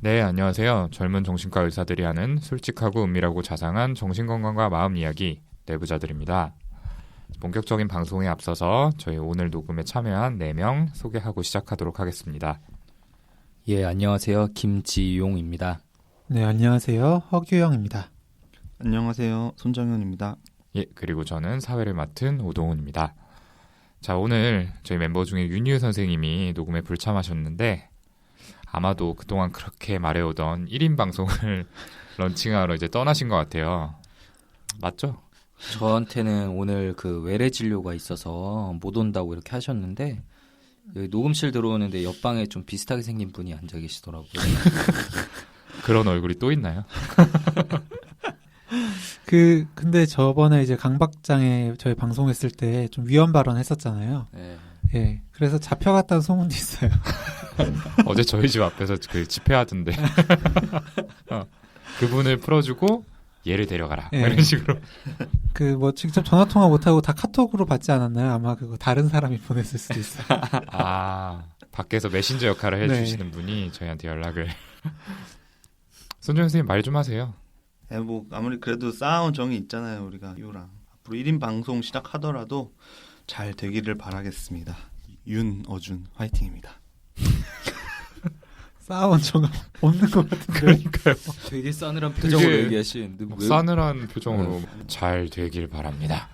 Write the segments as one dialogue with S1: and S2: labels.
S1: 네, 안녕하세요. 젊은 정신과 의사들이 하는 솔직하고 은밀하고 자상한 정신건강과 마음 이야기 내부자들입니다. 본격적인 방송에 앞서서 저희 오늘 녹음에 참여한 4명 소개하고 시작하도록 하겠습니다.
S2: 예, 안녕하세요. 김지용입니다.
S3: 네, 안녕하세요. 허규영입니다.
S4: 안녕하세요. 손정현입니다.
S1: 예, 그리고 저는 사회를 맡은 오동훈입니다. 자, 오늘 저희 멤버 중에 윤유 선생님이 녹음에 불참하셨는데 아마도 그동안 그렇게 말해오던 1인 방송을 런칭하러 이제 떠나신 것 같아요. 맞죠?
S2: 저한테는 오늘 그 외래 진료가 있어서 못 온다고 이렇게 하셨는데 여기 녹음실 들어오는데 옆방에 좀 비슷하게 생긴 분이 앉아 계시더라고요.
S1: 그런 얼굴이 또 있나요?
S3: 근데 저번에 이제 강박장애 저희 방송했을 때 좀 위험 발언 했었잖아요.
S2: 네.
S3: 예. 그래서 잡혀갔다는 소문도 있어요.
S1: 어제 저희 집 앞에서 그 집회하던데. 그분을 풀어주고 얘를 데려가라.
S3: 예.
S1: 이런 식으로.
S3: 직접 전화통화 못하고 다 카톡으로 받지 않았나요? 아마 그거 다른 사람이 보냈을 수도 있어요.
S1: 아, 밖에서 메신저 역할을 해주시는 분이 저희한테 연락을. 손정현 선생님 말 좀 하세요.
S4: 네, 아무리 그래도 쌓아온 정이 있잖아요. 우리가 유랑. 앞으로 1인 방송 시작하더라도 잘 되기를 바라겠습니다. 윤어준 화이팅입니다.
S3: 싸운 정 없는 것 같은데.
S1: 그러니까요.
S2: 되게 싸늘한 표정으로 얘기하시는데
S1: 싸늘한 표정으로 잘 되길 바랍니다.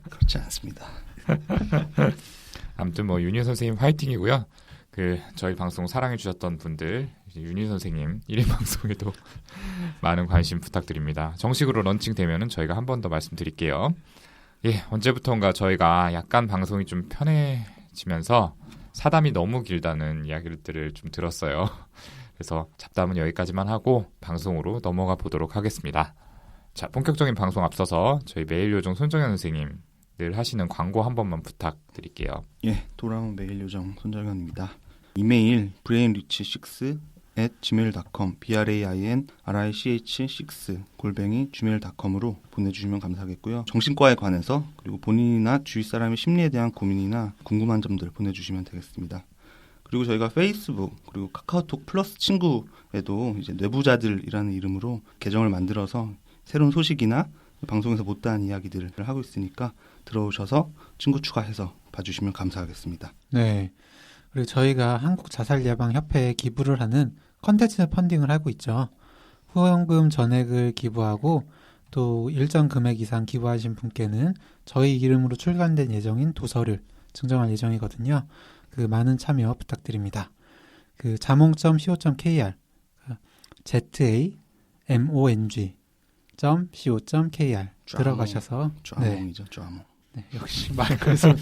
S4: 그렇지 않습니다.
S1: 아무튼 윤희 선생님 화이팅이고요. 저희 방송 사랑해 주셨던 분들 윤희 선생님 1인 방송에도 많은 관심 부탁드립니다. 정식으로 런칭되면은 저희가 한 번 더 말씀드릴게요. 예, 언제부턴가 저희가 약간 방송이 좀 편해지면서 사담이 너무 길다는 이야기들을 좀 들었어요. 그래서 잡담은 여기까지만 하고 방송으로 넘어가 보도록 하겠습니다. 자, 본격적인 방송 앞서서 저희 매일 요정 손정현 선생님 늘 하시는 광고 한 번만 부탁드릴게요.
S4: 예, 돌아온 매일 요정 손정현입니다. 이메일 brainrich6@gmail.com brainrich6@gmail.com으로 보내주시면 감사하겠고요. 정신과에 관해서 그리고 본인이나 주위 사람의 심리에 대한 고민이나 궁금한 점들 보내주시면 되겠습니다. 그리고 저희가 페이스북 그리고 카카오톡 플러스 친구에도 이제 내부자들이라는 이름으로 계정을 만들어서 새로운 소식이나 방송에서 못다한 이야기들을 하고 있으니까 들어오셔서 친구 추가해서 봐주시면 감사하겠습니다.
S3: 네. 그리고 저희가 한국자살예방협회에 기부를 하는 컨텐츠 펀딩을 하고 있죠. 후원금 전액을 기부하고 또 일정 금액 이상 기부하신 분께는 저희 이름으로 출간된 예정인 도서를 증정할 예정이거든요. 많은 참여 부탁드립니다. 자몽.co.kr zamong.co.kr 들어가셔서
S4: 쫙몽이죠, 쫙몽.
S3: 네, 역시 마이크에서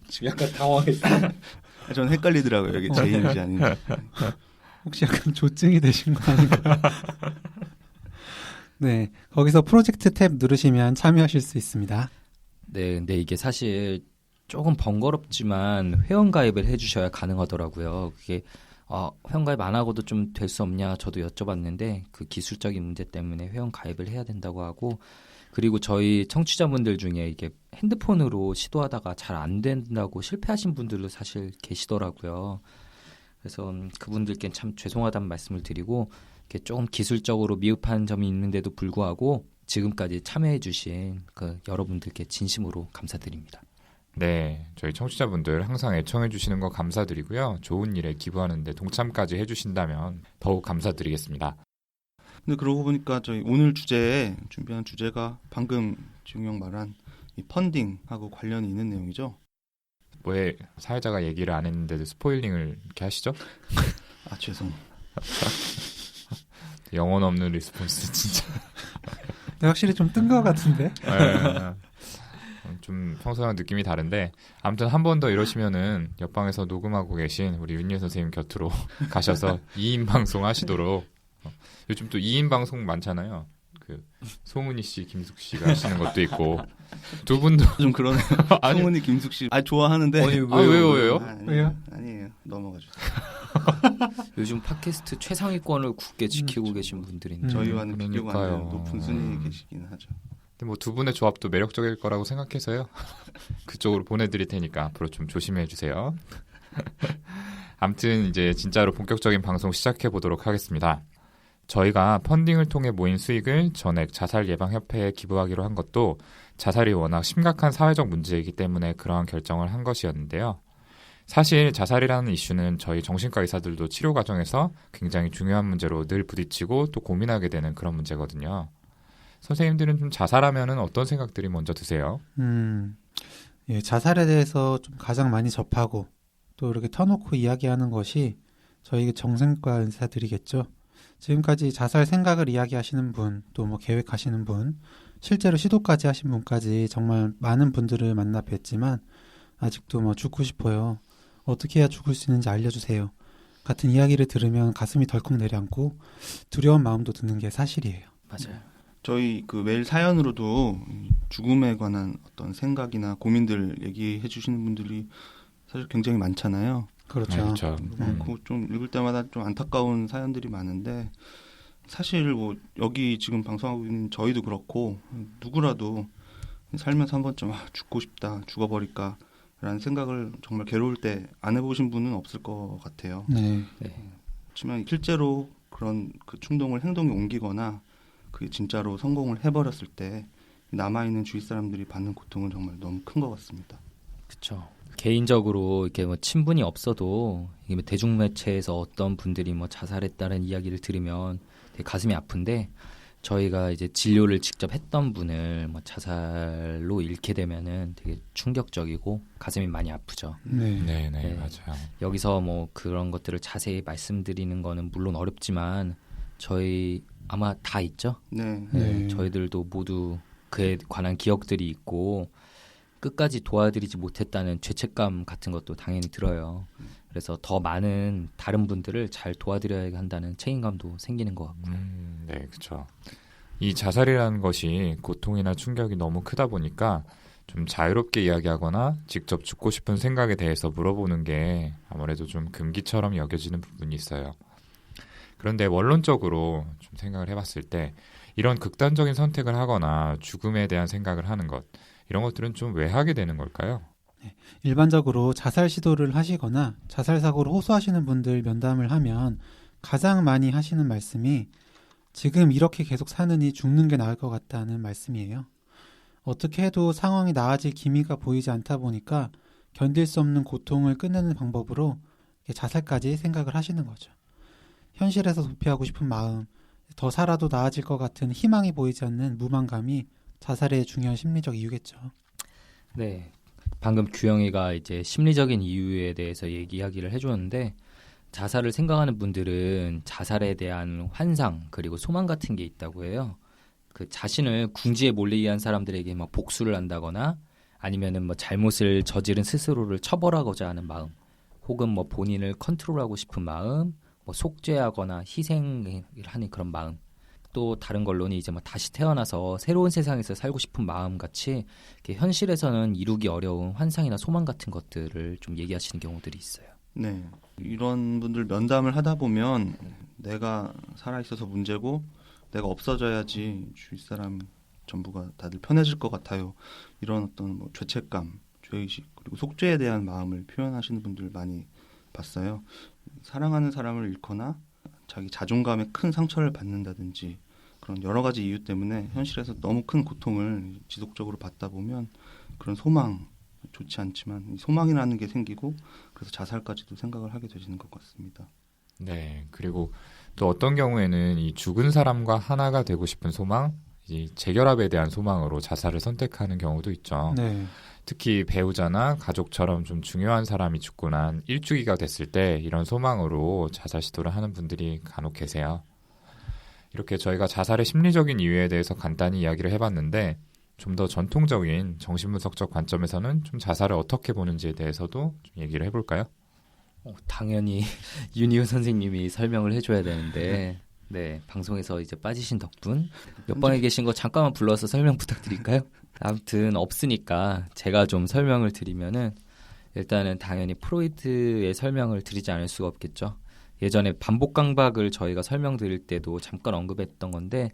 S2: 지금 약간 당황했어요.
S4: 전 헷갈리더라고요. 여기 제 이름이 아닌지.
S3: 혹시 약간 조증이 되신 거 아닌가? 네, 거기서 프로젝트 탭 누르시면 참여하실 수 있습니다.
S2: 네, 근데 이게 사실 조금 번거롭지만 회원가입을 해주셔야 가능하더라고요. 그게 회원가입 안 하고도 좀 될 수 없냐 저도 여쭤봤는데 그 기술적인 문제 때문에 회원가입을 해야 된다고 하고 그리고 저희 청취자분들 중에 이게 핸드폰으로 시도하다가 잘 안 된다고 실패하신 분들도 사실 계시더라고요. 그래서 그분들께 참 죄송하다는 말씀을 드리고 이렇게 조금 기술적으로 미흡한 점이 있는데도 불구하고 지금까지 참여해 주신 여러분들께 진심으로 감사드립니다.
S1: 네, 저희 청취자분들 항상 애청해 주시는 거 감사드리고요. 좋은 일에 기부하는데 동참까지 해주신다면 더욱 감사드리겠습니다.
S4: 근데 그러고 보니까 저희 오늘 준비한 주제가 방금 지용 형 말한 이 펀딩하고 관련이 있는 내용이죠.
S1: 왜 사회자가 얘기를 안 했는데도 스포일링을 이렇게 하시죠?
S4: 아, 죄송.
S1: 영혼 없는 리스폰스 진짜.
S3: 확실히 좀 뜬 것 같은데?
S1: 좀 평소랑 느낌이 다른데 아무튼 한 번 더 이러시면은 옆방에서 녹음하고 계신 우리 윤예 선생님 곁으로 가셔서 2인 방송 하시도록. 요즘 또 2인 방송 많잖아요. 송은이 씨, 김숙 씨가 하시는 것도 있고 두 분도
S4: 좀 그러네요. 송은이, 김숙 씨 좋아하는데.
S1: 왜요?
S3: 왜요?
S4: 아니에요. 넘어가 주세요.
S2: 요즘 팟캐스트 최상위권을 굳게 지키고 계신 분들인데
S4: 저희와는 비교가 안 되는
S1: 그러니까요.
S4: 높은 순위에 계시긴 하죠.
S1: 근데 두 분의 조합도 매력적일 거라고 생각해서요. 그쪽으로 보내드릴 테니까 앞으로 좀 조심해 주세요. 아무튼 이제 진짜로 본격적인 방송 시작해 보도록 하겠습니다. 저희가 펀딩을 통해 모인 수익을 전액 자살예방협회에 기부하기로 한 것도 자살이 워낙 심각한 사회적 문제이기 때문에 그러한 결정을 한 것이었는데요. 사실 자살이라는 이슈는 저희 정신과 의사들도 치료 과정에서 굉장히 중요한 문제로 늘 부딪히고 또 고민하게 되는 그런 문제거든요. 선생님들은 좀 자살하면은 어떤 생각들이 먼저 드세요?
S3: 예, 자살에 대해서 좀 가장 많이 접하고 또 이렇게 터놓고 이야기하는 것이 저희 정신과 의사들이겠죠. 지금까지 자살 생각을 이야기하시는 분, 또 뭐 계획하시는 분, 실제로 시도까지 하신 분까지 정말 많은 분들을 만나 뵀지만 아직도 뭐 죽고 싶어요. 어떻게 해야 죽을 수 있는지 알려주세요. 같은 이야기를 들으면 가슴이 덜컥 내려앉고 두려운 마음도 드는 게 사실이에요.
S2: 맞아요.
S4: 저희 그 메일 사연으로도 죽음에 관한 어떤 생각이나 고민들 얘기해 주시는 분들이 사실 굉장히 많잖아요.
S3: 그렇죠.
S1: 네, 그렇죠.
S4: 많고 좀 읽을 때마다 좀 안타까운 사연들이 많은데 사실 뭐 여기 지금 방송하고 있는 저희도 그렇고 누구라도 살면서 한 번쯤 죽고 싶다, 죽어버릴까 라는 생각을 정말 괴로울 때 안 해보신 분은 없을 것 같아요.
S3: 네.
S4: 그렇지만 실제로 그런 그 충동을 행동에 옮기거나 그게 진짜로 성공을 해버렸을 때 남아있는 주위 사람들이 받는 고통은 정말 너무 큰 것 같습니다.
S2: 그렇죠. 개인적으로 이렇게 뭐 친분이 없어도 이게 뭐 대중매체에서 어떤 분들이 뭐 자살했다는 이야기를 들으면 되게 가슴이 아픈데 저희가 이제 진료를 직접 했던 분을 뭐 자살로 잃게 되면은 되게 충격적이고 가슴이 많이 아프죠.
S3: 네.
S1: 네,
S2: 네.
S1: 맞아요.
S2: 여기서 뭐 그런 것들을 자세히 말씀드리는 거는 물론 어렵지만 저희 아마 다 있죠.
S4: 네.
S3: 네.
S2: 저희들도 모두 그에 관한 기억들이 있고 끝까지 도와드리지 못했다는 죄책감 같은 것도 당연히 들어요. 그래서 더 많은 다른 분들을 잘 도와드려야 한다는 책임감도 생기는 것 같고요.
S1: 네, 그렇죠. 이 자살이라는 것이 고통이나 충격이 너무 크다 보니까 좀 자유롭게 이야기하거나 직접 죽고 싶은 생각에 대해서 물어보는 게 아무래도 좀 금기처럼 여겨지는 부분이 있어요. 그런데 원론적으로 좀 생각을 해봤을 때 이런 극단적인 선택을 하거나 죽음에 대한 생각을 하는 것 이런 것들은 좀 왜 하게 되는 걸까요?
S3: 일반적으로 자살 시도를 하시거나 자살 사고를 호소하시는 분들 면담을 하면 가장 많이 하시는 말씀이 지금 이렇게 계속 사느니 죽는 게 나을 것 같다는 말씀이에요. 어떻게 해도 상황이 나아질 기미가 보이지 않다 보니까 견딜 수 없는 고통을 끝내는 방법으로 자살까지 생각을 하시는 거죠. 현실에서 도피하고 싶은 마음, 더 살아도 나아질 것 같은 희망이 보이지 않는 무망감이 자살의 중요한 심리적 이유겠죠.
S2: 네. 방금 규영이가 이제 심리적인 이유에 대해서 이야기를 해주었는데 자살을 생각하는 분들은 자살에 대한 환상 그리고 소망 같은 게 있다고 해요. 그 자신을 궁지에 몰리게 한 사람들에게 막 복수를 한다거나 아니면은 뭐 잘못을 저지른 스스로를 처벌하고자 하는 마음, 혹은 뭐 본인을 컨트롤하고 싶은 마음, 뭐 속죄하거나 희생을 하는 그런 마음. 또 다른 걸로는 이제 뭐 다시 태어나서 새로운 세상에서 살고 싶은 마음 같이 현실에서는 이루기 어려운 환상이나 소망 같은 것들을 좀 얘기하시는 경우들이 있어요.
S4: 네. 이런 분들 면담을 하다 보면 내가 살아있어서 문제고 내가 없어져야지 주위 사람 전부가 다들 편해질 것 같아요. 이런 어떤 뭐 죄책감, 죄의식 그리고 속죄에 대한 마음을 표현하시는 분들 많이 봤어요. 사랑하는 사람을 잃거나 자기 자존감에 큰 상처를 받는다든지 그런 여러 가지 이유 때문에 현실에서 너무 큰 고통을 지속적으로 받다 보면 그런 소망, 좋지 않지만 소망이라는 게 생기고 그래서 자살까지도 생각을 하게 되시는 것 같습니다.
S1: 네, 그리고 또 어떤 경우에는 이 죽은 사람과 하나가 되고 싶은 소망, 이 재결합에 대한 소망으로 자살을 선택하는 경우도 있죠.
S3: 네.
S1: 특히 배우자나 가족처럼 좀 중요한 사람이 죽고 난 일주기가 됐을 때 이런 소망으로 자살 시도를 하는 분들이 간혹 계세요. 이렇게 저희가 자살의 심리적인 이유에 대해서 간단히 이야기를 해봤는데 좀 더 전통적인 정신분석적 관점에서는 좀 자살을 어떻게 보는지에 대해서도 좀 얘기를 해볼까요?
S2: 당연히 윤희우 선생님이 설명을 해줘야 되는데 네, 방송에서 이제 빠지신 덕분 옆방에 계신 거 잠깐만 불러서 설명 부탁드릴까요? 아무튼 없으니까 제가 좀 설명을 드리면은 일단은 당연히 프로이트의 설명을 드리지 않을 수가 없겠죠. 예전에 반복 강박을 저희가 설명드릴 때도 잠깐 언급했던 건데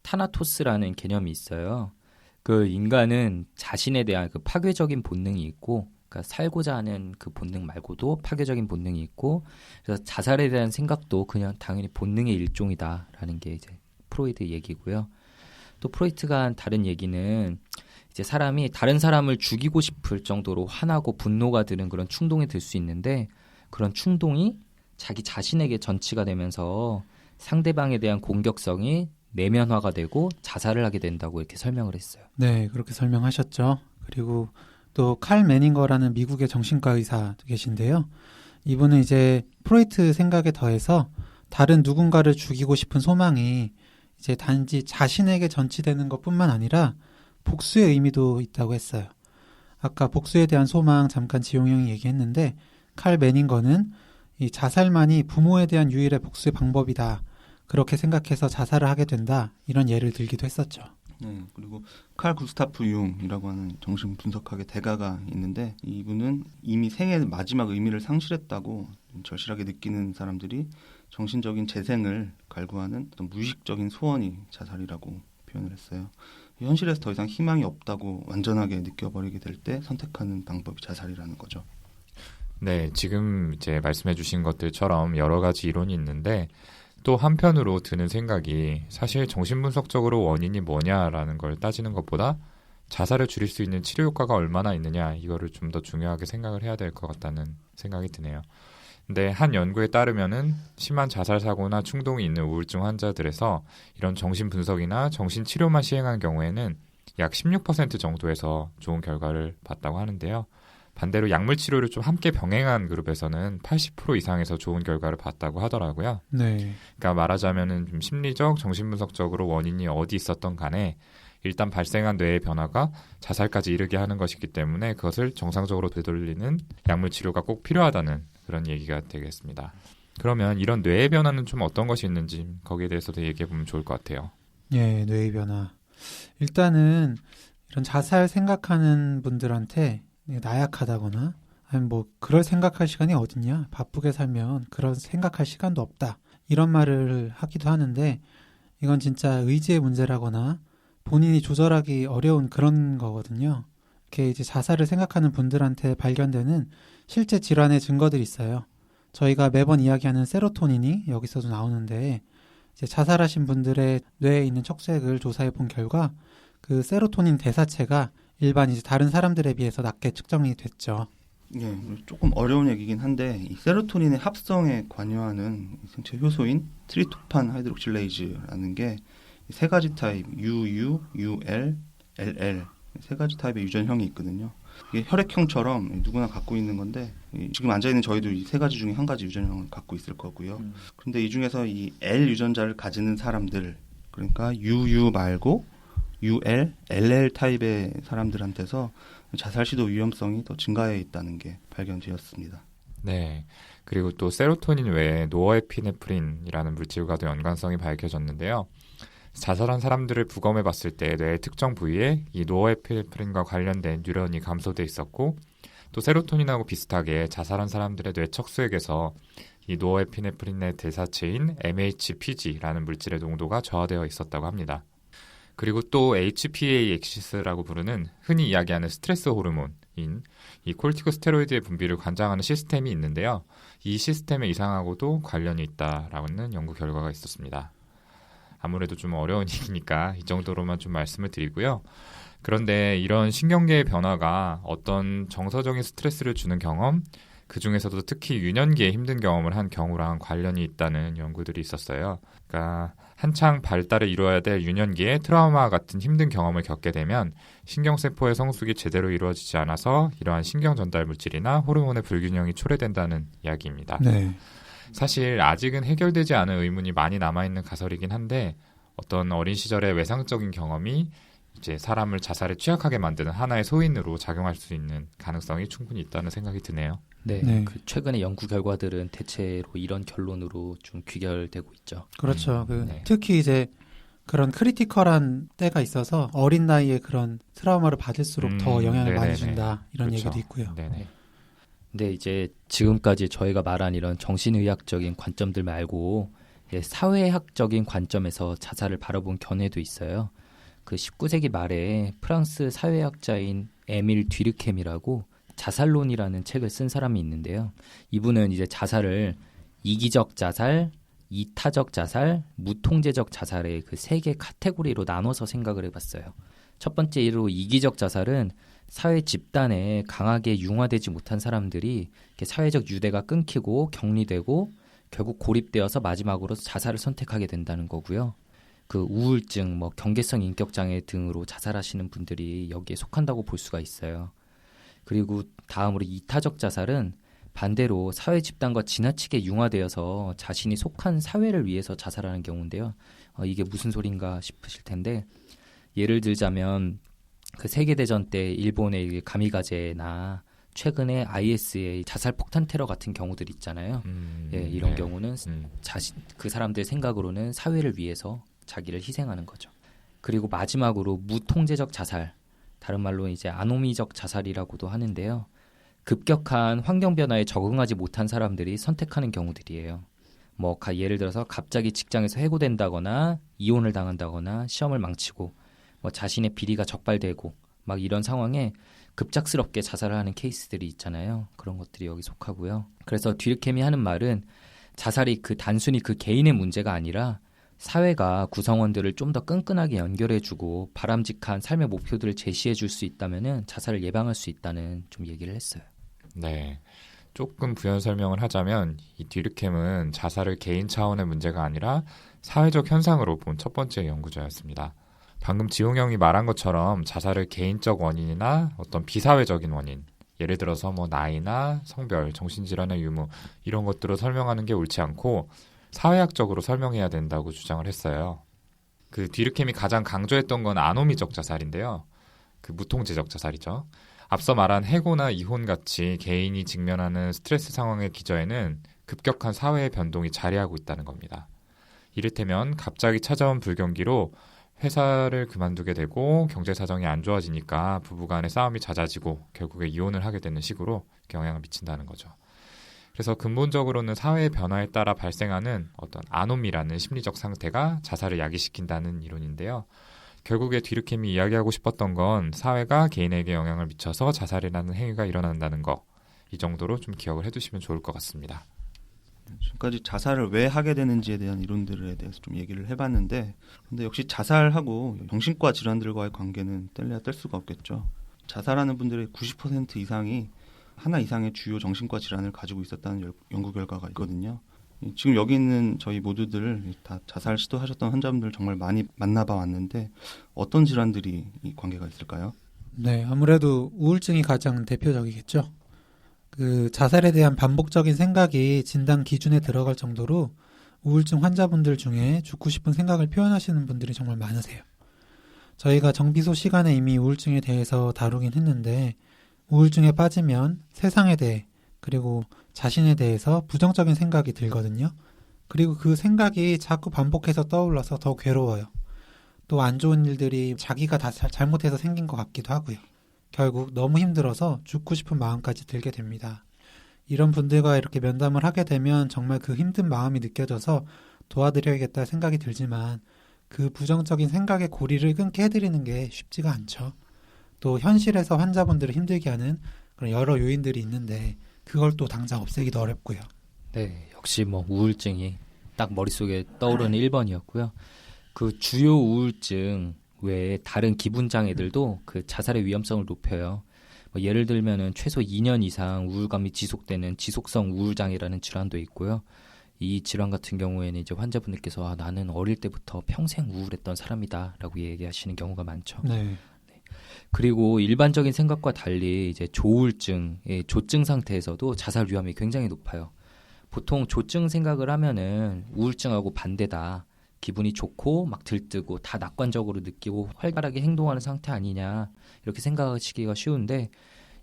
S2: 타나토스라는 개념이 있어요. 그 인간은 자신에 대한 그 파괴적인 본능이 있고 그러니까 살고자 하는 그 본능 말고도 파괴적인 본능이 있고, 그래서 자살에 대한 생각도 그냥 당연히 본능의 일종이다라는 게 이제 프로이드 얘기고요. 또 프로이트가 한 다른 얘기는 이제 사람이 다른 사람을 죽이고 싶을 정도로 화나고 분노가 드는 그런 충동이 들 수 있는데, 그런 충동이 자기 자신에게 전치가 되면서 상대방에 대한 공격성이 내면화가 되고 자살을 하게 된다고 이렇게 설명을 했어요.
S3: 네, 그렇게 설명하셨죠. 그리고 또 칼 매닝거라는 미국의 정신과 의사 계신데요. 이분은 이제 프로이트 생각에 더해서 다른 누군가를 죽이고 싶은 소망이 이제 단지 자신에게 전치되는 것뿐만 아니라 복수의 의미도 있다고 했어요. 아까 복수에 대한 소망 잠깐 지용 형이 얘기했는데, 칼 매닝거는 이 자살만이 부모에 대한 유일의 복수의 방법이다, 그렇게 생각해서 자살을 하게 된다, 이런 예를 들기도 했었죠.
S4: 네, 그리고 칼 구스타프 융이라고 하는 정신분석학의 대가가 있는데, 이분은 이미 생의 마지막 의미를 상실했다고 절실하게 느끼는 사람들이 정신적인 재생을 갈구하는 어떤 무의식적인 소원이 자살이라고 표현을 했어요. 현실에서 더 이상 희망이 없다고 완전하게 느껴버리게 될 때 선택하는 방법이 자살이라는 거죠.
S1: 네, 지금 이제 말씀해 주신 것들처럼 여러 가지 이론이 있는데, 또 한편으로 드는 생각이 사실 정신분석적으로 원인이 뭐냐라는 걸 따지는 것보다 자살을 줄일 수 있는 치료 효과가 얼마나 있느냐, 이거를 좀 더 중요하게 생각을 해야 될 것 같다는 생각이 드네요. 근데 한 연구에 따르면은 심한 자살 사고나 충동이 있는 우울증 환자들에서 이런 정신분석이나 정신치료만 시행한 경우에는 약 16% 정도에서 좋은 결과를 봤다고 하는데요. 반대로 약물 치료를 좀 함께 병행한 그룹에서는 80% 이상에서 좋은 결과를 봤다고 하더라고요.
S3: 네.
S1: 그러니까 말하자면은 좀 심리적, 정신분석적으로 원인이 어디 있었던 간에 일단 발생한 뇌의 변화가 자살까지 이르게 하는 것이기 때문에 그것을 정상적으로 되돌리는 약물 치료가 꼭 필요하다는 그런 얘기가 되겠습니다. 그러면 이런 뇌의 변화는 좀 어떤 것이 있는지 거기에 대해서도 얘기해 보면 좋을 것 같아요.
S3: 예, 뇌의 변화. 일단은 이런 자살 생각하는 분들한테 나약하다거나 아니면 뭐 그럴 생각할 시간이 어딨냐, 바쁘게 살면 그런 생각할 시간도 없다, 이런 말을 하기도 하는데, 이건 진짜 의지의 문제라거나 본인이 조절하기 어려운 그런 거거든요. 이렇게 이제 자살을 생각하는 분들한테 발견되는 실제 질환의 증거들이 있어요. 저희가 매번 이야기하는 세로토닌이 여기서도 나오는데, 이제 자살하신 분들의 뇌에 있는 척수액을 조사해 본 결과 그 세로토닌 대사체가 일반 이제 다른 사람들에 비해서 낮게 측정이 됐죠.
S4: 예, 조금 어려운 얘기긴 한데, 이 세로토닌의 합성에 관여하는 생체 효소인 트리토판 하이드록실레이즈라는 게 세 가지 타입 UU, UL, LL 세 가지 타입의 유전형이 있거든요. 이게 혈액형처럼 누구나 갖고 있는 건데, 지금 앉아 있는 저희도 이 세 가지 중에 한 가지 유전형을 갖고 있을 거고요. 그런데 이 중에서 이 L 유전자를 가지는 사람들, 그러니까 UU 말고 UL, LL 타입의 사람들한테서 자살 시도 위험성이 더 증가해 있다는 게 발견되었습니다.
S1: 네. 그리고 또 세로토닌 외에 노어에피네프린이라는 물질과도 연관성이 밝혀졌는데요. 자살한 사람들을 부검해 봤을 때 뇌의 특정 부위에 이 노어에피네프린과 관련된 뉴런이 감소돼 있었고, 또 세로토닌하고 비슷하게 자살한 사람들의 뇌 척수액에서 이 노어에피네프린의 대사체인 MHPG라는 물질의 농도가 저하되어 있었다고 합니다. 그리고 또 HPA 엑시스라고 부르는 흔히 이야기하는 스트레스 호르몬인 이 콜티코스테로이드의 분비를 관장하는 시스템이 있는데요. 이 시스템의 이상하고도 관련이 있다라는 연구 결과가 있었습니다. 아무래도 좀 어려운 얘기니까 이 정도로만 좀 말씀을 드리고요. 그런데 이런 신경계의 변화가 어떤 정서적인 스트레스를 주는 경험, 그 중에서도 특히 유년기에 힘든 경험을 한 경우랑 관련이 있다는 연구들이 있었어요. 그러니까 한창 발달을 이루어야 될 유년기에 트라우마 같은 힘든 경험을 겪게 되면 신경세포의 성숙이 제대로 이루어지지 않아서 이러한 신경 전달 물질이나 호르몬의 불균형이 초래된다는 이야기입니다.
S3: 네.
S1: 사실 아직은 해결되지 않은 의문이 많이 남아있는 가설이긴 한데, 어떤 어린 시절의 외상적인 경험이 이제 사람을 자살에 취약하게 만드는 하나의 소인으로 작용할 수 있는 가능성이 충분히 있다는 생각이 드네요.
S2: 네,
S3: 네.
S2: 그 최근의 연구 결과들은 대체로 이런 결론으로 좀 귀결되고 있죠.
S3: 그렇죠.
S1: 네.
S3: 특히 이제 그런 크리티컬한 때가 있어서 어린 나이에 그런 트라우마를 받을수록 더 영향을
S1: 네네네.
S3: 많이 준다, 이런
S1: 그렇죠.
S3: 얘기도 있고요.
S1: 네네.
S2: 근데 이제 지금까지 저희가 말한 이런 정신의학적인 관점들 말고 사회학적인 관점에서 자살을 바라본 견해도 있어요. 그 19세기 말에 프랑스 사회학자인 에밀 뒤르켐이라고 자살론이라는 책을 쓴 사람이 있는데요. 이분은 이제 자살을 이기적 자살, 이타적 자살, 무통제적 자살의 그 세 개 카테고리로 나눠서 생각을 해봤어요. 첫 번째로 이기적 자살은 사회 집단에 강하게 융화되지 못한 사람들이 이렇게 사회적 유대가 끊기고 격리되고 결국 고립되어서 마지막으로 자살을 선택하게 된다는 거고요. 그 우울증, 경계성 인격장애 등으로 자살하시는 분들이 여기에 속한다고 볼 수가 있어요. 그리고 다음으로 이타적 자살은 반대로 사회 집단과 지나치게 융화되어서 자신이 속한 사회를 위해서 자살하는 경우인데요. 이게 무슨 소린가 싶으실 텐데 예를 들자면 그 세계대전 때 일본의 가미가제나 최근에 IS의 자살 폭탄 테러 같은 경우들 있잖아요. 예, 이런
S1: 네.
S2: 경우는 그 사람들 생각으로는 사회를 위해서 자기를 희생하는 거죠. 그리고 마지막으로 무통제적 자살, 다른 말로 이제 아노미적 자살이라고도 하는데요. 급격한 환경 변화에 적응하지 못한 사람들이 선택하는 경우들이에요. 예를 들어서 갑자기 직장에서 해고된다거나 이혼을 당한다거나 시험을 망치고 자신의 비리가 적발되고 막 이런 상황에 급작스럽게 자살을 하는 케이스들이 있잖아요. 그런 것들이 여기 속하고요. 그래서 뒤르케미 하는 말은 자살이 단순히 그 개인의 문제가 아니라 사회가 구성원들을 좀 더 끈끈하게 연결해주고 바람직한 삶의 목표들을 제시해줄 수 있다면은 자살을 예방할 수 있다는 좀 얘기를 했어요.
S1: 네. 조금 부연 설명을 하자면 이 뒤르켐은 자살을 개인 차원의 문제가 아니라 사회적 현상으로 본 첫 번째 연구자였습니다. 방금 지용 형이 말한 것처럼 자살을 개인적 원인이나 어떤 비사회적인 원인, 예를 들어서 나이나 성별, 정신질환의 유무 이런 것들로 설명하는 게 옳지 않고 사회학적으로 설명해야 된다고 주장을 했어요. 그 뒤르켐이 가장 강조했던 건 아노미적 자살인데요. 그 무통제적 자살이죠. 앞서 말한 해고나 이혼 같이 개인이 직면하는 스트레스 상황의 기저에는 급격한 사회의 변동이 자리하고 있다는 겁니다. 이를테면 갑자기 찾아온 불경기로 회사를 그만두게 되고 경제 사정이 안 좋아지니까 부부간의 싸움이 잦아지고 결국에 이혼을 하게 되는 식으로 영향을 미친다는 거죠. 그래서 근본적으로는 사회의 변화에 따라 발생하는 어떤 아노미라는 심리적 상태가 자살을 야기시킨다는 이론인데요. 결국에 뒤르켐이 이야기하고 싶었던 건 사회가 개인에게 영향을 미쳐서 자살이라는 행위가 일어난다는 거, 이 정도로 좀 기억을 해두시면 좋을 것 같습니다.
S4: 지금까지 자살을 왜 하게 되는지에 대한 이론들에 대해서 좀 얘기를 해봤는데, 근데 역시 자살하고 정신과 질환들과의 관계는 뗄래야 뗄 수가 없겠죠. 자살하는 분들의 90% 이상이 하나 이상의 주요 정신과 질환을 가지고 있었다는 연구 결과가 있거든요. 지금 여기 있는 저희 모두들 다 자살 시도하셨던 환자분들 정말 많이 만나봐 왔는데 어떤 질환들이 이 관계가 있을까요?
S3: 네, 아무래도 우울증이 가장 대표적이겠죠. 그 자살에 대한 반복적인 생각이 진단 기준에 들어갈 정도로 우울증 환자분들 중에 죽고 싶은 생각을 표현하시는 분들이 정말 많으세요. 저희가 정비소 시간에 이미 우울증에 대해서 다루긴 했는데 우울증에 빠지면 세상에 대해 그리고 자신에 대해서 부정적인 생각이 들거든요. 그리고 그 생각이 자꾸 반복해서 떠올라서 더 괴로워요. 또 안 좋은 일들이 자기가 다 잘못해서 생긴 것 같기도 하고요. 결국 너무 힘들어서 죽고 싶은 마음까지 들게 됩니다. 이런 분들과 이렇게 면담을 하게 되면 정말 그 힘든 마음이 느껴져서 도와드려야겠다 생각이 들지만 그 부정적인 생각의 고리를 끊게 해드리는 게 쉽지가 않죠. 또 현실에서 환자분들을 힘들게 하는 그런 여러 요인들이 있는데 그걸 또 당장 없애기도 어렵고요.
S2: 네, 역시 우울증이 딱 머릿속에 떠오르는 1번이었고요. 그 주요 우울증 외에 다른 기분 장애들도 그 자살의 위험성을 높여요. 예를 들면은 최소 2년 이상 우울감이 지속되는 지속성 우울장애라는 질환도 있고요. 이 질환 같은 경우에는 이제 환자분들께서 나는 어릴 때부터 평생 우울했던 사람이다라고 얘기하시는 경우가 많죠.
S3: 네.
S2: 그리고 일반적인 생각과 달리 이제 조울증의 조증 상태에서도 자살 위험이 굉장히 높아요. 보통 조증 생각을 하면은 우울증하고 반대다. 기분이 좋고 막 들뜨고 다 낙관적으로 느끼고 활발하게 행동하는 상태 아니냐 이렇게 생각하시기가 쉬운데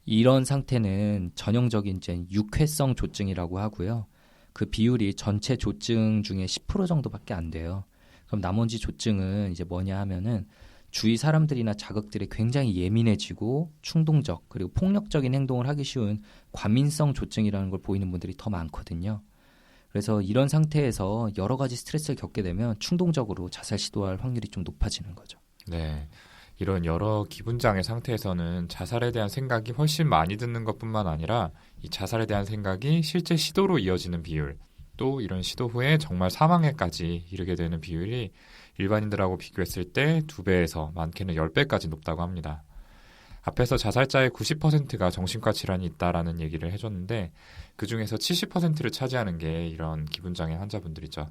S2: 이런 상태는 전형적인 이제 육회성 조증이라고 하고요. 그 비율이 전체 조증 중에 10% 정도밖에 안 돼요. 그럼 나머지 조증은 이제 뭐냐 하면은 주위 사람들이나 자극들에 굉장히 예민해지고 충동적 그리고 폭력적인 행동을 하기 쉬운 과민성 조증이라는 걸 보이는 분들이 더 많거든요. 그래서 이런 상태에서 여러 가지 스트레스를 겪게 되면 충동적으로 자살 시도할 확률이 좀 높아지는 거죠.
S1: 네. 이런 여러 기분장애 상태에서는 자살에 대한 생각이 훨씬 많이 드는 것뿐만 아니라 이 자살에 대한 생각이 실제 시도로 이어지는 비율, 또 이런 시도 후에 정말 사망에까지 이르게 되는 비율이 일반인들하고 비교했을 때 2배에서 많게는 10배까지 높다고 합니다. 앞에서 자살자의 90%가 정신과 질환이 있다라는 얘기를 해줬는데 그중에서 70%를 차지하는 게 이런 기분장애 환자분들이죠.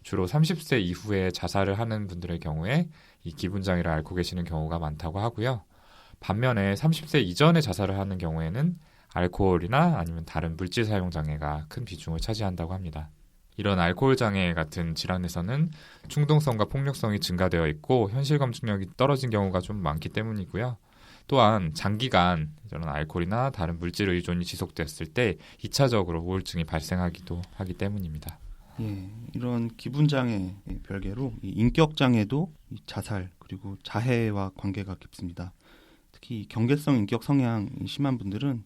S1: 주로 30세 이후에 자살을 하는 분들의 경우에 이 기분장애를 앓고 계시는 경우가 많다고 하고요. 반면에 30세 이전에 자살을 하는 경우에는 알코올이나 아니면 다른 물질 사용 장애가 큰 비중을 차지한다고 합니다. 이런 알코올 장애 같은 질환에서는 충동성과 폭력성이 증가되어 있고 현실 검증력이 떨어진 경우가 좀 많기 때문이고요. 또한 장기간 이런 알코올이나 다른 물질 의존이 지속됐을 때 2차적으로 우울증이 발생하기도 하기 때문입니다.
S4: 예, 이런 기분장애 별개로 이 인격장애도 이 자살 그리고 자해와 관계가 깊습니다. 특히 이 경계성 인격 성향이 심한 분들은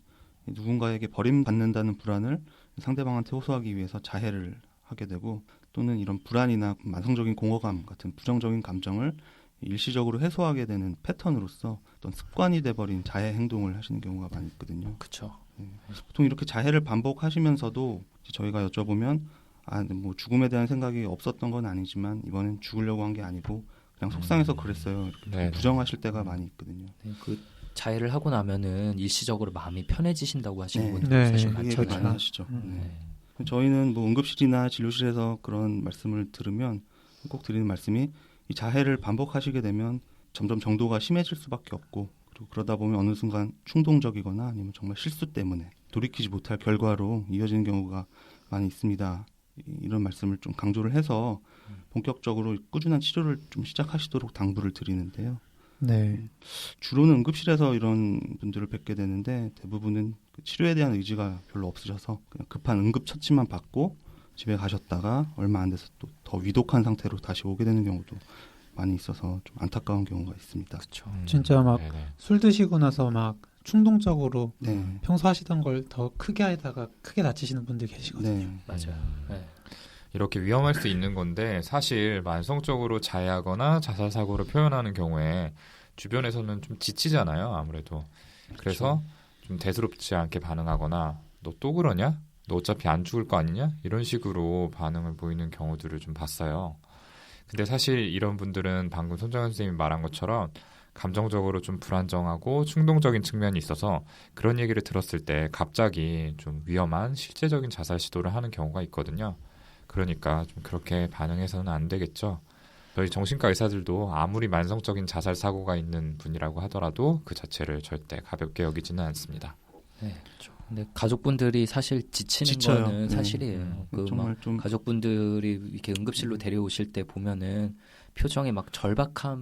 S4: 누군가에게 버림받는다는 불안을 상대방한테 호소하기 위해서 자해를 하게 되고 또는 이런 불안이나 만성적인 공허감 같은 부정적인 감정을 일시적으로 해소하게 되는 패턴으로서 어떤 습관이 돼버린 자해 행동을 하시는 경우가 많이 있거든요.
S2: 그렇죠.
S4: 보통 이렇게 자해를 반복하시면서도 저희가 여쭤보면 뭐 죽음에 대한 생각이 없었던 건 아니지만 이번엔 죽으려고 한 게 아니고 그냥 속상해서 그랬어요. 이렇게
S1: 네네.
S4: 부정하실 때가 많이 있거든요.
S2: 네, 그 자해를 하고 나면은 일시적으로 마음이 편해지신다고 하시는
S4: 네.
S2: 분들
S3: 네,
S2: 사실
S4: 그
S3: 많죠.
S4: 얘기 많이
S2: 많잖아요.
S4: 하시죠.
S3: 음.
S4: 네. 저희는 뭐 응급실이나 진료실에서 그런 말씀을 들으면 꼭 드리는 말씀이 이 자해를 반복하시게 되면 점점 정도가 심해질 수밖에 없고 그리고 그러다 보면 어느 순간 충동적이거나 아니면 정말 실수 때문에 돌이키지 못할 결과로 이어지는 경우가 많이 있습니다. 이런 말씀을 좀 강조를 해서 본격적으로 꾸준한 치료를 좀 시작하시도록 당부를 드리는데요.
S3: 네.
S4: 주로는 응급실에서 이런 분들을 뵙게 되는데 대부분은 그 치료에 대한 의지가 별로 없으셔서 그냥 급한 응급처치만 받고 집에 가셨다가 얼마 안 돼서 또 더 위독한 상태로 다시 오게 되는 경우도 많이 있어서 좀 안타까운 경우가 있습니다.
S2: 그렇죠.
S3: 진짜 막
S1: 네네.
S3: 술 드시고 나서 막 충동적으로
S4: 네,
S3: 평소 하시던 걸 더 크게 하다가 크게 다치시는 분들 계시거든요.
S4: 네,
S2: 맞아요. 네.
S1: 이렇게 위험할 수 있는 건데 사실 만성적으로 자해하거나 자살 사고를 표현하는 경우에 주변에서는 좀 지치잖아요. 아무래도. 그래서 좀 대수롭지 않게 반응하거나 너 또 그러냐? 너 어차피 안 죽을 거 아니냐? 이런 식으로 반응을 보이는 경우들을 좀 봤어요. 근데 사실 이런 분들은 방금 손정현 선생님이 말한 것처럼 감정적으로 좀 불안정하고 충동적인 측면이 있어서 그런 얘기를 들었을 때 갑자기 좀 위험한 실제적인 자살 시도를 하는 경우가 있거든요. 그러니까 좀 그렇게 반응해서는 안 되겠죠. 저희 정신과 의사들도 아무리 만성적인 자살 사고가 있는 분이라고 하더라도 그 자체를 절대 가볍게 여기지는 않습니다.
S2: 네, 그렇죠. 근데 가족분들이 사실 지치는
S4: 지쳐요.
S2: 거는
S4: 네.
S2: 사실이에요. 그
S4: 정말
S2: 막
S4: 좀
S2: 가족분들이 이렇게 응급실로 데려오실 때 보면은 표정에 막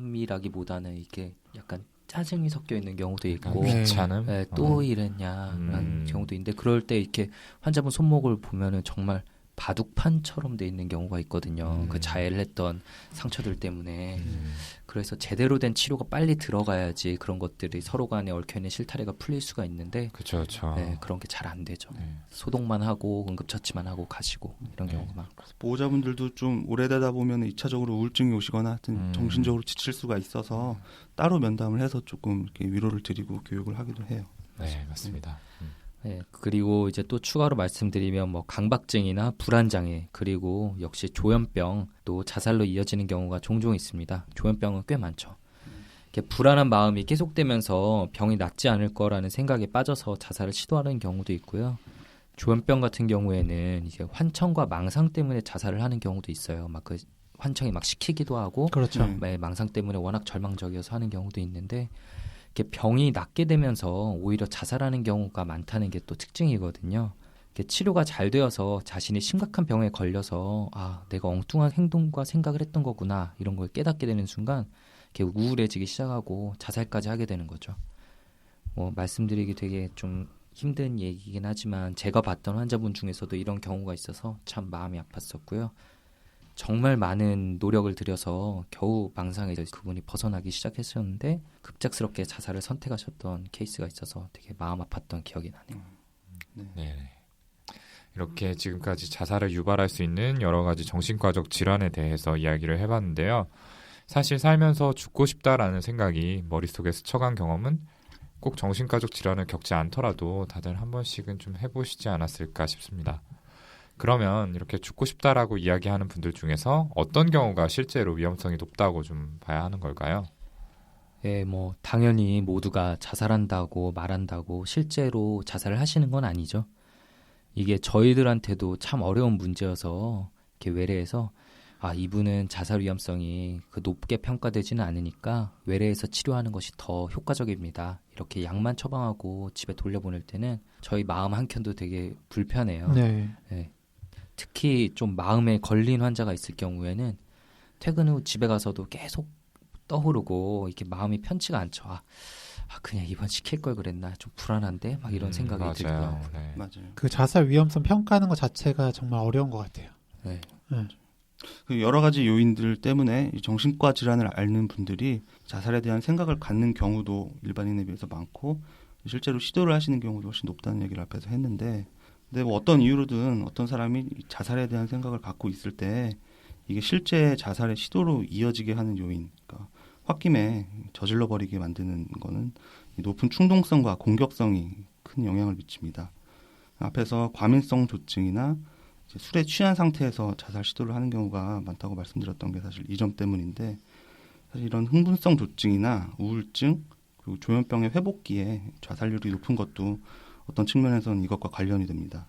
S2: 절박함이라기보다는 이게 약간 짜증이 섞여 있는 경우도 있고
S3: 네.
S1: 귀찮음?
S2: 네, 또 이랬냐라는 경우도 있는데 그럴 때 이렇게 환자분 손목을 보면은 정말 바둑판처럼 돼 있는 경우가 있거든요. 그 자해를 했던 상처들 때문에. 그래서 제대로 된 치료가 빨리 들어가야지 그런 것들이 서로 간에 얽혀있는 실타래가 풀릴 수가 있는데
S1: 그렇죠, 그렇죠.
S2: 네, 그런 게 잘 안 되죠.
S1: 네.
S2: 소독만 하고 응급처치만 하고 가시고 이런
S1: 네.
S2: 경우가 많고.
S4: 보호자분들도 좀 오래되다 보면 2차적으로 우울증이 오시거나 하여튼 정신적으로 지칠 수가 있어서 따로 면담을 해서 조금 이렇게 위로를 드리고 교육을 하기도 해요.
S1: 네, 맞습니다.
S2: 네, 그리고 이제 또 추가로 말씀드리면 뭐 강박증이나 불안장애 그리고 역시 조현병 또 자살로 이어지는 경우가 종종 있습니다. 조현병은 꽤 많죠. 이렇게 불안한 마음이 계속되면서 병이 낫지 않을 거라는 생각에 빠져서 자살을 시도하는 경우도 있고요. 조현병 같은 경우에는 이제 환청과 망상 때문에 자살을 하는 경우도 있어요. 막 그 환청이 막 시키기도 하고
S3: 그렇죠.
S2: 네, 망상 때문에 워낙 절망적이어서 하는 경우도 있는데 이렇게 병이 낫게 되면서 오히려 자살하는 경우가 많다는 게 또 특징이거든요. 이렇게 치료가 잘 되어서 자신이 심각한 병에 걸려서 아, 내가 엉뚱한 행동과 생각을 했던 거구나 이런 걸 깨닫게 되는 순간 이렇게 우울해지기 시작하고 자살까지 하게 되는 거죠. 뭐 말씀드리기 되게 좀 힘든 얘기긴 하지만 제가 봤던 환자분 중에서도 이런 경우가 있어서 참 마음이 아팠었고요. 정말 많은 노력을 들여서 겨우 망상에서 그분이 벗어나기 시작했었는데 급작스럽게 자살을 선택하셨던 케이스가 있어서 되게 마음 아팠던 기억이 나네요.
S1: 네. 이렇게 지금까지 자살을 유발할 수 있는 여러 가지 정신과적 질환에 대해서 이야기를 해봤는데요. 사실 살면서 죽고 싶다라는 생각이 머릿속에 스쳐간 경험은 꼭 정신가족 질환을 겪지 않더라도 다들 한 번씩은 좀 해보시지 않았을까 싶습니다. 그러면 이렇게 죽고 싶다라고 이야기하는 분들 중에서 어떤 경우가 실제로 위험성이 높다고 좀 봐야 하는 걸까요?
S2: 예, 뭐 당연히 모두가 자살한다고 말한다고 실제로 자살을 하시는 건 아니죠. 이게 저희들한테도 참 어려운 문제여서 이렇게 외래에서 이분은 자살 위험성이 높게 평가되지는 않으니까 외래에서 치료하는 것이 더 효과적입니다. 이렇게 약만 처방하고 집에 돌려보낼 때는 저희 마음 한켠도 되게 불편해요.
S3: 네.
S2: 네. 특히 좀 마음에 걸린 환자가 있을 경우에는 퇴근 후 집에 가서도 계속 떠오르고 이렇게 마음이 편치가 않죠. 그냥 이번 시킬 걸 그랬나, 좀 불안한데 막 이런 생각이
S1: 맞아요.
S2: 들고요.
S1: 네.
S4: 맞아요.
S3: 그 자살 위험성 평가하는 것 자체가 정말 어려운 것 같아요.
S2: 네.
S4: 그 여러 가지 요인들 때문에 이 정신과 질환을 앓는 분들이 자살에 대한 생각을 갖는 경우도 일반인에 비해서 많고 실제로 시도를 하시는 경우도 훨씬 높다는 얘기를 앞에서 했는데, 근데 뭐 어떤 이유로든 어떤 사람이 자살에 대한 생각을 갖고 있을 때 이게 실제 자살의 시도로 이어지게 하는 요인, 그러니까 홧김에 저질러 버리게 만드는 거는 이 높은 충동성과 공격성이 큰 영향을 미칩니다. 앞에서 과민성 조증이나 이제 술에 취한 상태에서 자살 시도를 하는 경우가 많다고 말씀드렸던 게 사실 이 점 때문인데, 사실 이런 흥분성 조증이나 우울증 그리고 조현병의 회복기에 자살률이 높은 것도 어떤 측면에서는 이것과 관련이 됩니다.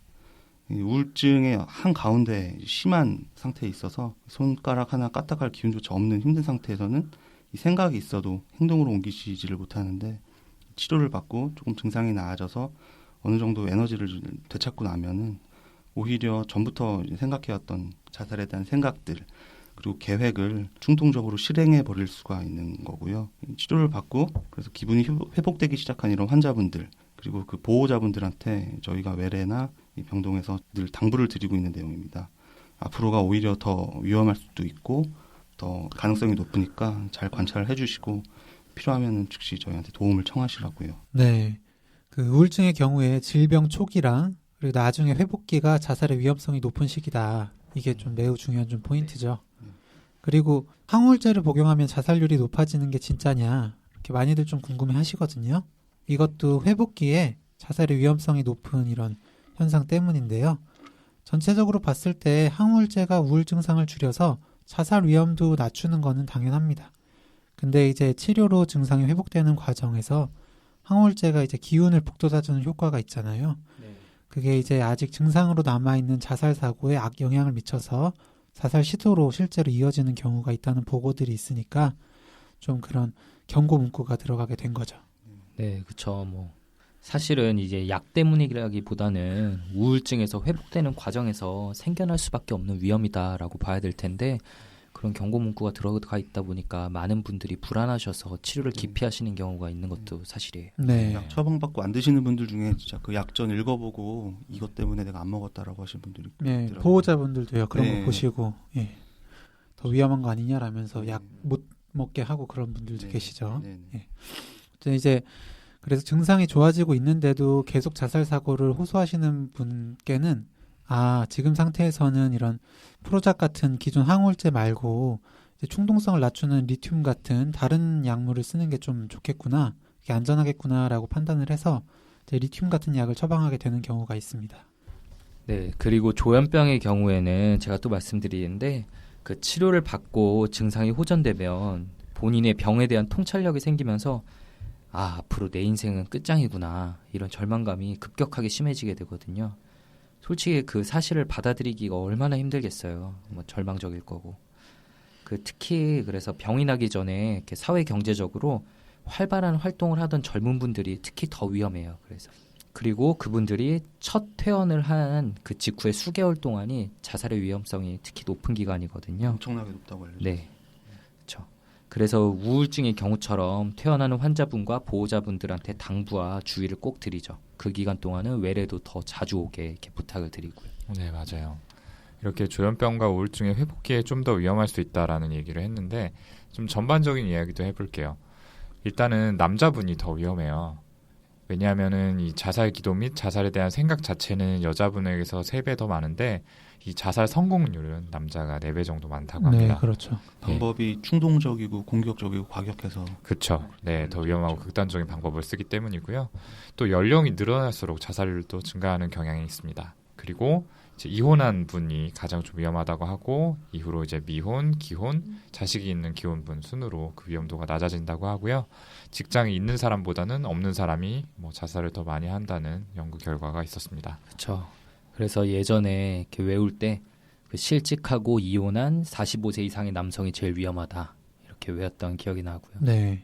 S4: 이 우울증의 한가운데 심한 상태에 있어서 손가락 하나 까딱할 기운조차 없는 힘든 상태에서는 이 생각이 있어도 행동으로 옮기지를 못하는데, 치료를 받고 조금 증상이 나아져서 어느 정도 에너지를 되찾고 나면은 오히려 전부터 생각해왔던 자살에 대한 생각들 그리고 계획을 충동적으로 실행해 버릴 수가 있는 거고요. 치료를 받고 그래서 기분이 회복되기 시작한 이런 환자분들 그리고 그 보호자분들한테 저희가 외래나 이 병동에서 늘 당부를 드리고 있는 내용입니다. 앞으로가 오히려 더 위험할 수도 있고 더 가능성이 높으니까 잘 관찰해 주시고 필요하면 즉시 저희한테 도움을 청하시라고요.
S3: 네. 그 우울증의 경우에 질병 초기랑 그리고 나중에 회복기가 자살의 위험성이 높은 시기다. 이게 좀 매우 중요한 좀 포인트죠. 그리고 항우울제를 복용하면 자살률이 높아지는 게 진짜냐 이렇게 많이들 좀 궁금해 하시거든요. 이것도 회복기에 자살의 위험성이 높은 이런 현상 때문인데요. 전체적으로 봤을 때 항우울제가 우울 증상을 줄여서 자살 위험도 낮추는 거는 당연합니다. 근데 이제 치료로 증상이 회복되는 과정에서 항우울제가 이제 기운을 북돋아주는 효과가 있잖아요. 그게 이제 아직 증상으로 남아있는 자살 사고에 악영향을 미쳐서 자살 시도로 실제로 이어지는 경우가 있다는 보고들이 있으니까 좀 그런 경고 문구가 들어가게 된 거죠.
S2: 네, 그렇죠. 뭐 사실은 이제 약 때문이라기보다는 우울증에서 회복되는 과정에서 생겨날 수밖에 없는 위험이다라고 봐야 될 텐데, 그런 경고 문구가 들어가 있다 보니까 많은 분들이 불안하셔서 치료를 기피하시는 경우가 있는 것도 사실이에요.
S3: 네.
S4: 약 처방받고 안 드시는 분들 중에 진짜 그 약전 읽어보고 이것 때문에 내가 안 먹었다라고 하시는 분들이
S3: 네,
S4: 있더라고요.
S3: 보호자분들도요. 그런
S4: 네.
S3: 거 보시고 더 위험한 거 아니냐라면서 약 못 먹게 하고 그런 분들도
S4: 네.
S3: 계시죠.
S4: 네.
S3: 이제 그래서 증상이 좋아지고 있는데도 계속 자살 사고를 호소하시는 분께는 지금 상태에서는 이런 프로작 같은 기존 항우울제 말고 이제 충동성을 낮추는 리튬 같은 다른 약물을 쓰는 게 좀 좋겠구나, 그게 안전하겠구나라고 판단을 해서 이제 리튬 같은 약을 처방하게 되는 경우가 있습니다.
S2: 네, 그리고 조현병의 경우에는 제가 또 말씀드리는데, 그 치료를 받고 증상이 호전되면 본인의 병에 대한 통찰력이 생기면서 앞으로 내 인생은 끝장이구나, 이런 절망감이 급격하게 심해지게 되거든요. 솔직히 그 사실을 받아들이기가 얼마나 힘들겠어요. 뭐 절망적일 거고. 특히 그래서 병이 나기 전에 이렇게 사회 경제적으로 활발한 활동을 하던 젊은 분들이 특히 더 위험해요. 그리고 그분들이 첫 퇴원을 한 그 직후의 수개월 동안이 자살의 위험성이 특히 높은 기간이거든요.
S4: 엄청나게 높다고 알려져.
S2: 네, 그렇죠. 그래서 우울증의 경우처럼 퇴원하는 환자분과 보호자분들한테 당부와 주의를 꼭 드리죠. 그 기간 동안은 외래도 더 자주 오게 이렇게 부탁을 드리고요.
S1: 네, 맞아요. 이렇게 조현병과 우울증의 회복기에 좀 더 위험할 수 있다라는 얘기를 했는데, 좀 전반적인 이야기도 해볼게요. 일단은 남자분이 더 위험해요. 왜냐하면은 이 자살 기도 및 자살에 대한 생각 자체는 여자분에게서 3배 더 많은데 이 자살 성공률은 남자가 4배 정도 많다고 합니다.
S3: 네, 그렇죠.
S4: 방법이 충동적이고 공격적이고 과격해서
S1: 그렇죠. 네, 더 위험하고 극단적인 방법을 쓰기 때문이고요. 또 연령이 늘어날수록 자살률도 증가하는 경향이 있습니다. 그리고 이제 이혼한 분이 가장 좀 위험하다고 하고 이후로 이제 미혼, 기혼, 자식이 있는 기혼분 순으로 그 위험도가 낮아진다고 하고요. 직장이 있는 사람보다는 없는 사람이 뭐 자살을 더 많이 한다는 연구 결과가 있었습니다.
S2: 그렇죠. 그래서 예전에 이렇게 외울 때 그 실직하고 이혼한 45세 이상의 남성이 제일 위험하다 이렇게 외웠던 기억이 나고요.
S3: 네.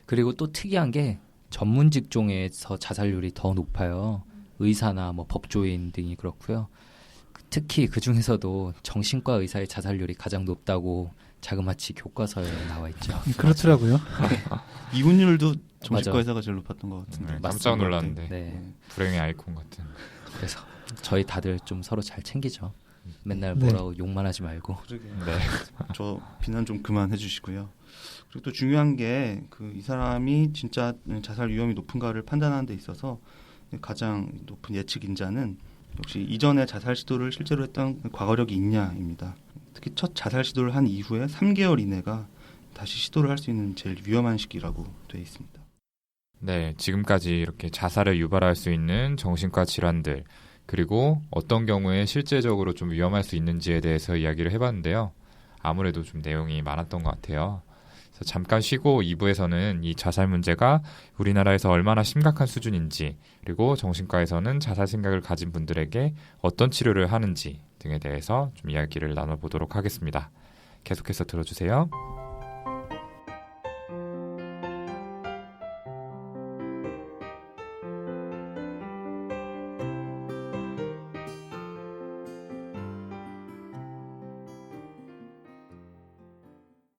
S2: 그리고 또 특이한 게 전문 직종에서 자살률이 더 높아요. 의사나 뭐 법조인 등이 그렇고요. 특히 그 중에서도 정신과 의사의 자살률이 가장 높다고 자그마치 교과서에 나와 있죠.
S3: 그렇더라고요.
S4: 이혼율도 정신과
S2: 맞아.
S4: 의사가 제일 높았던 것 같은데.
S1: 깜짝 놀랐는데
S2: 네.
S1: 불행의 아이콘 같은.
S2: 그래서 저희 다들 좀 서로 잘 챙기죠. 맨날
S3: 네.
S2: 뭐라고 욕만 하지 말고.
S4: 그러게요.
S1: 네.
S4: 저 비난 좀 그만해 주시고요. 그리고 또 중요한 게 이 사람이 진짜 자살 위험이 높은가를 판단하는 데 있어서 가장 높은 예측 인자는 역시 이전에 자살 시도를 실제로 했던 과거력이 있냐입니다. 특히 첫 자살 시도를 한 이후에 3개월 이내가 다시 시도를 할 수 있는 제일 위험한 시기라고 되어 있습니다.
S1: 네, 지금까지 이렇게 자살을 유발할 수 있는 정신과 질환들 그리고 어떤 경우에 실제적으로 좀 위험할 수 있는지에 대해서 이야기를 해봤는데요. 아무래도 좀 내용이 많았던 것 같아요. 그래서 잠깐 쉬고 2부에서는 이 자살 문제가 우리나라에서 얼마나 심각한 수준인지 그리고 정신과에서는 자살 생각을 가진 분들에게 어떤 치료를 하는지 등에 대해서 좀 이야기를 나눠보도록 하겠습니다. 계속해서 들어주세요.